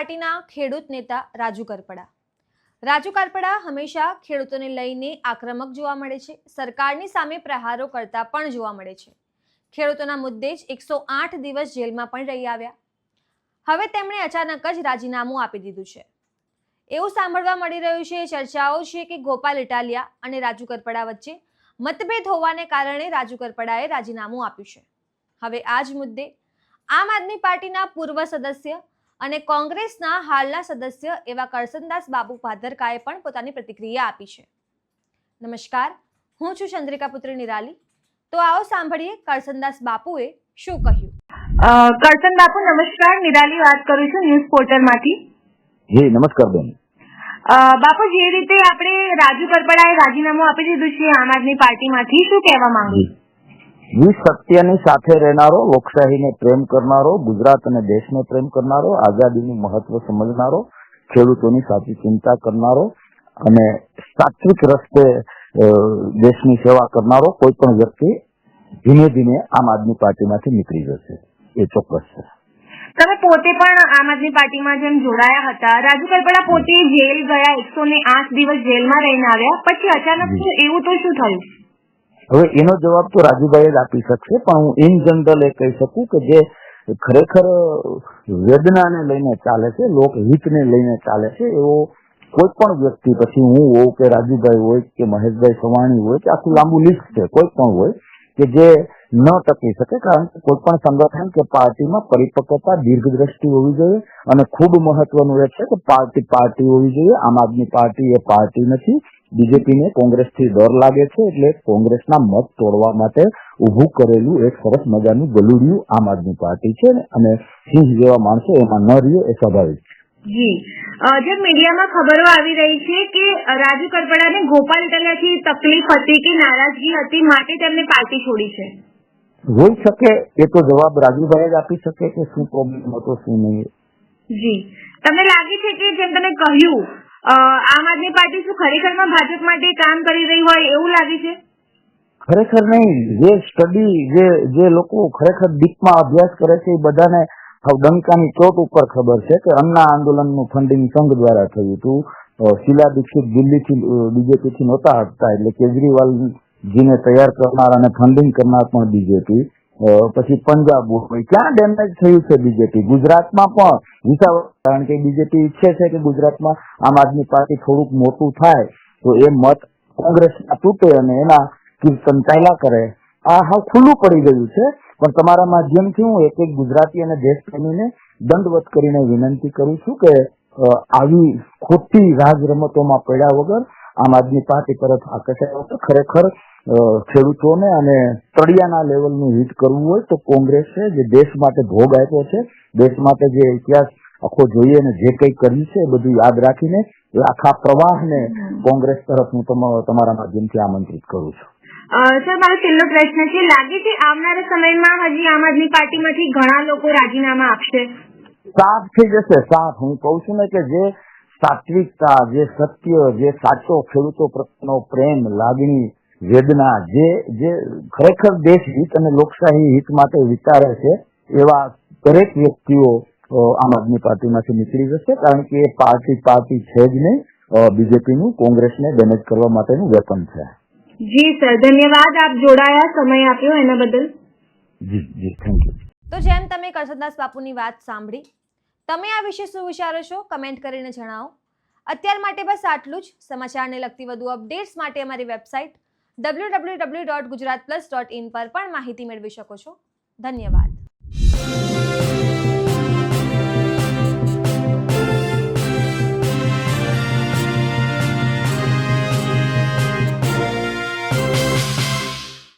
પાર્ટીના ખેડૂત નેતા રાજુ કરપડા. રાજુ કરપડા હંમેશા ખેડૂતોને લઈને આક્રમક જોવા મળે છે. સરકારની સામે પ્રહારો કરતા પણ જોવા મળે છે. ખેડૂતોના મુદ્દે જ 108 દિવસ જેલમાં પણ રહી આવ્યા. હવે તેમણે અચાનક જ રાજીનામું આપી દીધું છે. એવું સાંભળવા મળી રહ્યું છે. ચર્ચાઓ છે કે ગોપાલ ઇટાલિયા અને રાજુ કરપડા વચ્ચે મતભેદ હોવાને કારણે રાજુ કરપડાએ રાજીનામું આપ્યું છે. હવે આ જ મુદ્દે આમ આદમી પાર્ટીના પૂર્વ સદસ્ય અને કોંગ્રેસના હાલના સદસ્ય એવા કરસનદાસ બાપુ ભાદરકાએ પણ પોતાની પ્રતિક્રિયા આપી છે. નમસ્કાર, હું છું ચંદ્રિકા પુત્રી નિરાલી. તો આવો સાંભળીએ કરસનદાસ બાપુએ શું કહ્યું. કરસન બાપુ નમસ્કાર, નિરાલી વાત કરું છું ન્યૂઝ પોર્ટલમાંથી. જી નમસ્કાર બેન. બાપુ, જે રીતે આપણે રાજુ કરપડાએ રાજીનામું આપી દીધું છે આમ આદમી પાર્ટીમાંથી, શું કહેવા માંગુ? સત્યની સાથે રહેનારો, લોકશાહીને પ્રેમ કરનારો, ગુજરાત અને દેશને પ્રેમ કરનારો, આઝાદીનું મહત્વ સમજનારો, ખેડૂતોની સાચી ચિંતા કરનારો અને સાત્વિક રસ્તે દેશની સેવા કરનારો કોઈ પણ વ્યક્તિ ધીમે ધીમે આમ આદમી પાર્ટીમાંથી નીકળી જશે, એ ચોક્કસ છે. તમે પોતે પણ આમ આદમી પાર્ટીમાં જેમ જોડાયા હતા, રાજુ કરપડા પોતે જેલ ગયા, 108 દિવસ જેલમાં રહીને આવ્યા, પછી અચાનક એવું તો શું થયું? હવે એનો જવાબ તો રાજુભાઈ જ આપી શકશે, પણ હું ઇન જનરલ એ કહી શકું કે જે ખરેખર વેદનાને લઈને ચાલે છે, લોકહિતને લઈને ચાલે છે, એવો કોઈ પણ વ્યક્તિ, પછી હું હોઉં કે રાજુભાઈ હોય કે મહેશભાઈ સવાણી હોય કે આખું લાંબુ લિસ્ટ છે, કોઈ પણ હોય કે જે ન ટકી શકે. કારણ કે કોઈ પણ સંગઠન કે પાર્ટીમાં પરિપક્વતા, દીર્ઘદ્રષ્ટિ હોવી જોઈએ અને ખૂબ મહત્વનું એ છે કે પાર્ટી હોવી જોઈએ. આમ આદમી પાર્ટી એ પાર્ટી નથી. બીજેપીને કોંગ્રેસથી ડર લાગે છે, એટલે કોંગ્રેસના મત તોડવા માટે ઉભું કરેલું એક સરસ મજાનું ગલુડિયું આમ આદમી પાર્ટી છે અને સિંહ જેવા માણસો એમાં ન રહે એ સ્વાભાવિક છે. જી, જે મીડિયામાં ખબરો આવી રહી છે કે રાજુ કરપડાને ગોપાલ ઇટાલિયાથી તકલીફ હતી કે નારાજગી હતી, માટે તેમને પાર્ટી છોડી છે. હોઈ શકે, એ તો જવાબ રાજુભાઈ જ આપી શકે કે શું પ્રોબ્લેમ હતો શું નહીં. જી, તમને લાગે છે કે જેમ તમે કહ્યું આમ આદમી પાર્ટી શું ખરેખરમાં ભાજપ માટે કામ કરી રહી હોય એવું લાગે છે? ખરેખર નહીં. જે સ્ટડી જે લોકો ખરેખર ડીપમાં અભ્યાસ કરે છે એ બધાને ડંકાની ચોટ ઉપર ખબર છે કે અન્ના આંદોલનનું ફંડિંગ સંઘ દ્વારા થયું હતું. શીલા દીક્ષિત દિલ્હીથી બીજેપીથી નહોતા હટતા, એટલે કેજરીવાલજીને તૈયાર કરનાર અને ફંડિંગ કરનાર પણ બીજેપી. પછી પંજાબ હોય, ક્યાં ડેમેજ થયું છે બીજેપી? ગુજરાતમાં પણ વિસાવદર, કારણ કે બીજેપી ઈચ્છે છે કે ગુજરાતમાં આમ આદમી પાર્ટી થોડુંક મોટું થાય તો એ મત કોંગ્રેસના તૂટે અને એના કીર્તન ચાલ્યા કરે. આ હવે ખુલ્લું પડી ગયું છે. પણ તમારા માધ્યમથી હું એક ગુજરાતી અને દેશપ્રેમીને દંડવત કરીને વિનંતી કરું છું કે આવી ખોટી રાજ રમતોમાં પડ્યા વગર આમ આદમી પાર્ટી તરફ આકર્ષાય વગર ખરેખર ખેડૂતોને અને તળિયાના લેવલનું હિત કરવું હોય તો કોંગ્રેસે જે દેશ માટે ભોગ આપ્યો છે, દેશ માટે જે ઇતિહાસ આખો જોઈએ અને જે કંઈ કર્યું છે એ બધું યાદ રાખીને એ આખા પ્રવાહને કોંગ્રેસ તરફ હું તમારા માધ્યમથી આમંત્રિત કરું છું. સર, મારો છેલ્લો પ્રશ્ન છે, લાગે છે આવનારા સમયમાં હજી આમ આદમી પાર્ટીમાંથી ઘણા લોકો રાજીનામા આપશે? સાફ થઈ જશે, સાફ. હું કહું છું ને કે જે સાત્વિકતા, જે સત્ય, જે સાચો ખેડૂતો પ્રત્યેનો પ્રેમ, લાગણી, વેદના, જે ખરેખર દેશ હિત અને લોકશાહી હિત માટે વિચારે છે એવા દરેક વ્યક્તિઓ આમ આદમી પાર્ટીમાંથી નીકળી જશે. કારણ કે એ પાર્ટી છે જ નહીં, બીજેપીનું કોંગ્રેસને ડેમેજ કરવા માટેનું વેપન છે. જી સર, ધન્યવાદ આપ જોડાયા, સમય આપ્યો એના બદલ. જી થેન્ક યુ. તો જેમ તમે કરસનદાસ બાપુની વાત સાંભળી, તમે આ વિશે શું વિચારો છો કમેન્ટ કરીને જણાવો. અત્યાર માટે બસ આટલું જ. સમાચારને લગતી વધુ અપડેટ્સ માટે અમારી વેબસાઇટ www.gujaratplus.in પર પણ માહિતી મેળવી શકો છો. ધન્યવાદ.